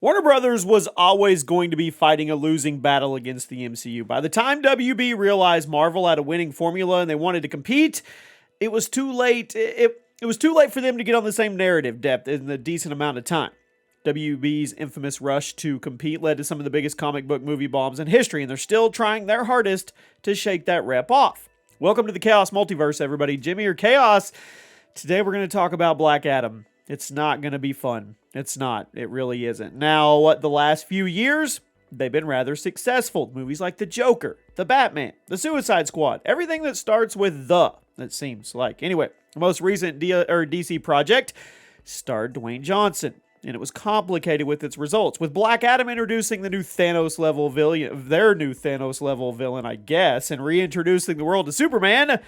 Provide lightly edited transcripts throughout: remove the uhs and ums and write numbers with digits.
Warner Brothers was always going to be fighting a losing battle against the MCU. By the time WB realized Marvel had a winning formula and they wanted to compete, it was too late. It was too late for them to get on the same narrative depth in a decent amount of time. WB's infamous rush to compete led to some of the biggest comic book movie bombs in history, and they're still trying their hardest to shake that rep off. Welcome to the Chaos Multiverse, everybody. Jimmy or Chaos. Today we're going to talk about Black Adam. It's not going to be fun. It's not. It really isn't. Now, the last few years, they've been rather successful. Movies like The Joker, The Batman, The Suicide Squad, everything that starts with the, it seems like. Anyway, the most recent DC project starred Dwayne Johnson, and it was complicated with its results. With Black Adam introducing the new Thanos-level villain, their new Thanos-level villain, I guess, and reintroducing the world to Superman,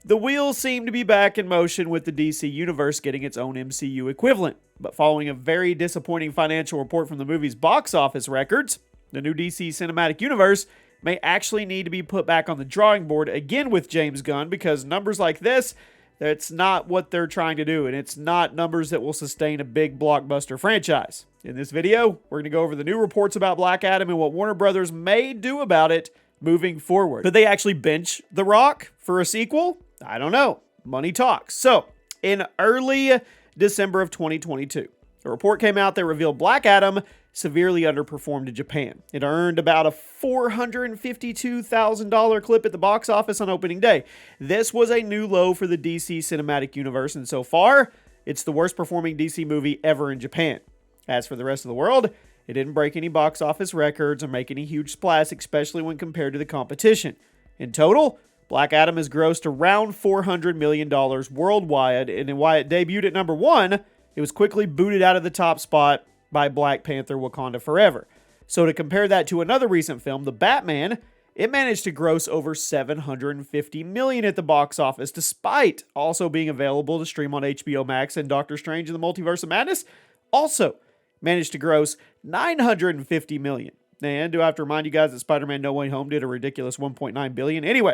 the wheels seem to be back in motion with the DC Universe getting its own MCU equivalent. But following a very disappointing financial report from the movie's box office records, the new DC Cinematic Universe may actually need to be put back on the drawing board again with James Gunn, because numbers like this, that's not what they're trying to do, and it's not numbers that will sustain a big blockbuster franchise. In this video, we're going to go over the new reports about Black Adam and what Warner Brothers may do about it moving forward. Could they actually bench The Rock for a sequel? I don't know. Money talks. So, in early December of 2022, a report came out that revealed Black Adam severely underperformed in Japan. It earned about a $452,000 clip at the box office on opening day. This was a new low for the DC Cinematic Universe, and so far, it's the worst performing DC movie ever in Japan. As for the rest of the world, it didn't break any box office records or make any huge splash, especially when compared to the competition. In total, Black Adam has grossed around $400 million worldwide, and while it debuted at number one, it was quickly booted out of the top spot by Black Panther: Wakanda Forever. So to compare that to another recent film, The Batman, it managed to gross over $750 million at the box office, despite also being available to stream on HBO Max, and Doctor Strange in the Multiverse of Madness also managed to gross $950 million. And do I have to remind you guys that Spider-Man No Way Home did a ridiculous $1.9 billion? Anyway,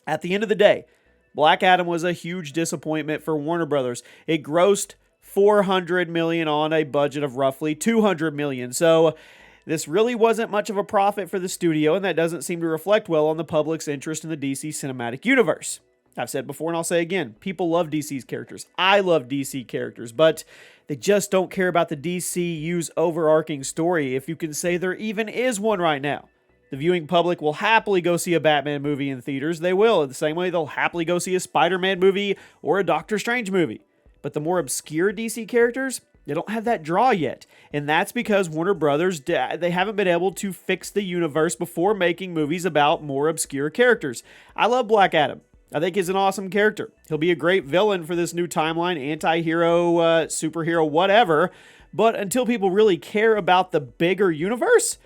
at the end of the day, Black Adam was a huge disappointment for Warner Brothers. It grossed $400 million on a budget of roughly $200 million. So this really wasn't much of a profit for the studio, and that doesn't seem to reflect well on the public's interest in the DC Cinematic Universe. I've said before and I'll say again, people love DC's characters. I love DC characters, but they just don't care about the DCU's overarching story, if you can say there even is one right now. The viewing public will happily go see a Batman movie in theaters. They will, the same way they'll happily go see a Spider-Man movie or a Doctor Strange movie. But the more obscure DC characters, they don't have that draw yet. And that's because Warner Brothers, they haven't been able to fix the universe before making movies about more obscure characters. I love Black Adam. I think he's an awesome character. He'll be a great villain for this new timeline, anti-hero, superhero, whatever. But until people really care about the bigger universe,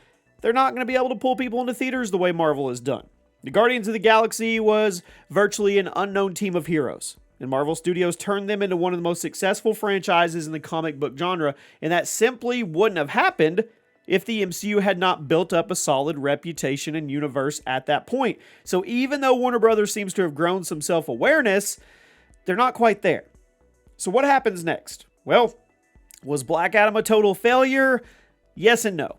they're not going to be able to pull people into theaters the way Marvel has done. The Guardians of the Galaxy was virtually an unknown team of heroes, and Marvel Studios turned them into one of the most successful franchises in the comic book genre, and that simply wouldn't have happened if the MCU had not built up a solid reputation and universe at that point. So even though Warner Brothers seems to have grown some self-awareness, they're not quite there. So what happens next? Well, was Black Adam a total failure? Yes and no.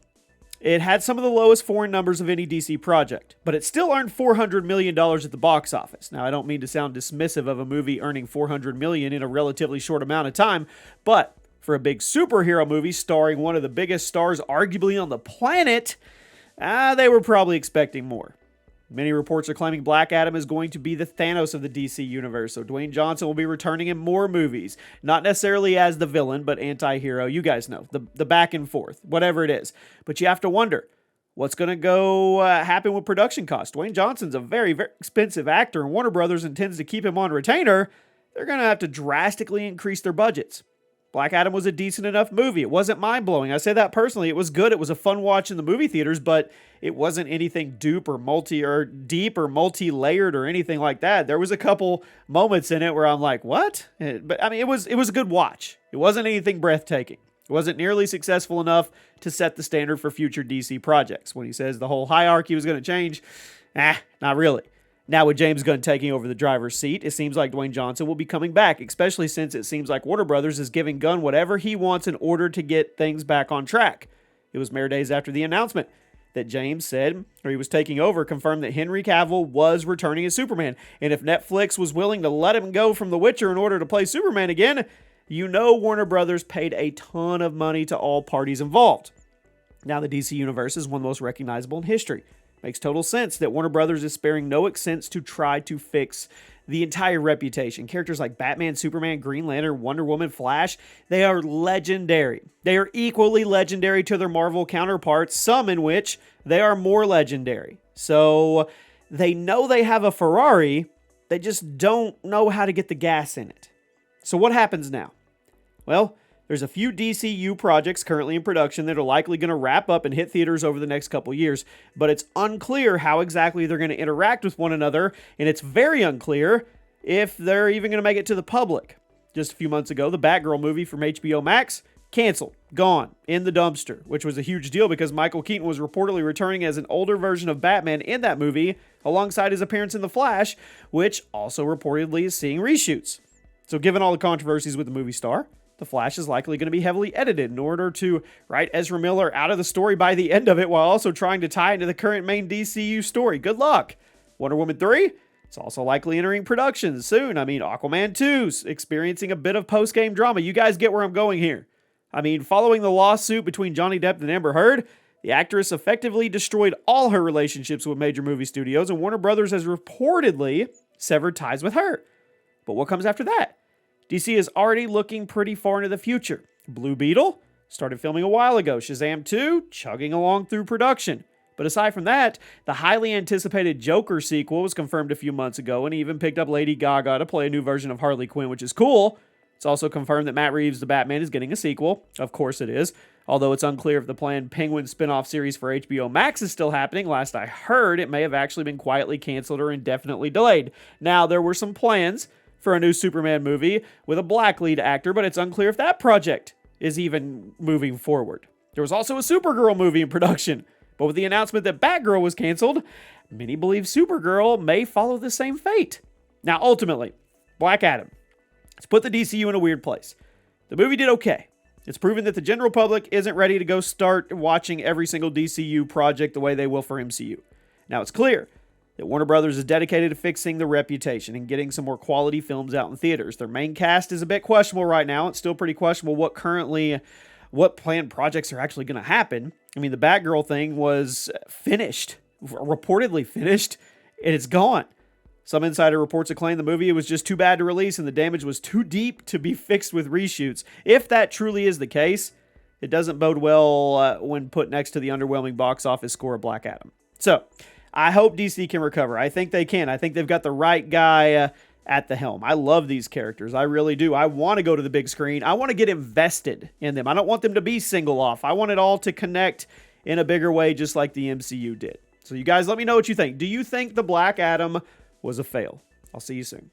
It had some of the lowest foreign numbers of any DC project, but it still earned $400 million at the box office. Now, I don't mean to sound dismissive of a movie earning $400 million in a relatively short amount of time, but for a big superhero movie starring one of the biggest stars arguably on the planet, they were probably expecting more. Many reports are claiming Black Adam is going to be the Thanos of the DC universe, so Dwayne Johnson will be returning in more movies. Not necessarily as the villain, but anti-hero. You guys know, the back and forth, whatever it is. But you have to wonder, what's going to go happen with production costs? Dwayne Johnson's a very, very expensive actor, and Warner Brothers intends to keep him on retainer. They're going to have to drastically increase their budgets. Black Adam was a decent enough movie. It wasn't mind-blowing. I say that personally. It was good. It was a fun watch in the movie theaters, but it wasn't anything deep or multi-layered or anything like that. There was a couple moments in it where I'm like, what? But I mean, it was a good watch. It wasn't anything breathtaking. It wasn't nearly successful enough to set the standard for future DC projects. When he says the whole hierarchy was going to change, not really. Now with James Gunn taking over the driver's seat, it seems like Dwayne Johnson will be coming back, especially since it seems like Warner Brothers is giving Gunn whatever he wants in order to get things back on track. It was mere days after the announcement that James said, or he was taking over, confirmed that Henry Cavill was returning as Superman. And if Netflix was willing to let him go from The Witcher in order to play Superman again, you know Warner Brothers paid a ton of money to all parties involved. Now the DC Universe is one of the most recognizable in history. Makes total sense that Warner Brothers is sparing no expense to try to fix the entire reputation. Characters like Batman, Superman, Green Lantern, Wonder Woman, Flash, they are legendary. They are equally legendary to their Marvel counterparts, some in which they are more legendary. So they know they have a Ferrari, they just don't know how to get the gas in it. So what happens now? Well, there's a few DCU projects currently in production that are likely going to wrap up and hit theaters over the next couple years, but it's unclear how exactly they're going to interact with one another, and it's very unclear if they're even going to make it to the public. Just a few months ago, the Batgirl movie from HBO Max, canceled, gone, in the dumpster, which was a huge deal because Michael Keaton was reportedly returning as an older version of Batman in that movie, alongside his appearance in The Flash, which also reportedly is seeing reshoots. So given all the controversies with the movie star, The Flash is likely going to be heavily edited in order to write Ezra Miller out of the story by the end of it while also trying to tie into the current main DCU story. Good luck. Wonder Woman 3? It's also likely entering production soon. I mean, Aquaman 2's experiencing a bit of post-game drama. You guys get where I'm going here. I mean, following the lawsuit between Johnny Depp and Amber Heard, the actress effectively destroyed all her relationships with major movie studios, and Warner Brothers has reportedly severed ties with her. But what comes after that? DC is already looking pretty far into the future. Blue Beetle started filming a while ago. Shazam 2 chugging along through production. But aside from that, the highly anticipated Joker sequel was confirmed a few months ago, and he even picked up Lady Gaga to play a new version of Harley Quinn, which is cool. It's also confirmed that Matt Reeves' The Batman is getting a sequel. Of course it is. Although it's unclear if the planned Penguin spin-off series for HBO Max is still happening. Last I heard, it may have actually been quietly canceled or indefinitely delayed. Now, there were some plans for a new Superman movie with a black lead actor, but it's unclear if that project is even moving forward. There was also a Supergirl movie in production, but with the announcement that Batgirl was canceled, many believe Supergirl may follow the same fate. Now, ultimately, Black Adam. Let's put the DCU in a weird place. The movie did okay. It's proven that the general public isn't ready to go start watching every single DCU project the way they will for MCU. Now, it's clear that Warner Brothers is dedicated to fixing the reputation and getting some more quality films out in theaters. Their main cast is a bit questionable right now. It's still pretty questionable what planned projects are actually going to happen. I mean, the Batgirl thing was finished, reportedly finished, and it's gone. Some insider reports have claimed the movie was just too bad to release and the damage was too deep to be fixed with reshoots. If that truly is the case, it doesn't bode well when put next to the underwhelming box office score of Black Adam. So, I hope DC can recover. I think they can. I think they've got the right guy at the helm. I love these characters. I really do. I want to go to the big screen. I want to get invested in them. I don't want them to be single off. I want it all to connect in a bigger way, just like the MCU did. So you guys let me know what you think. Do you think the Black Adam was a fail? I'll see you soon.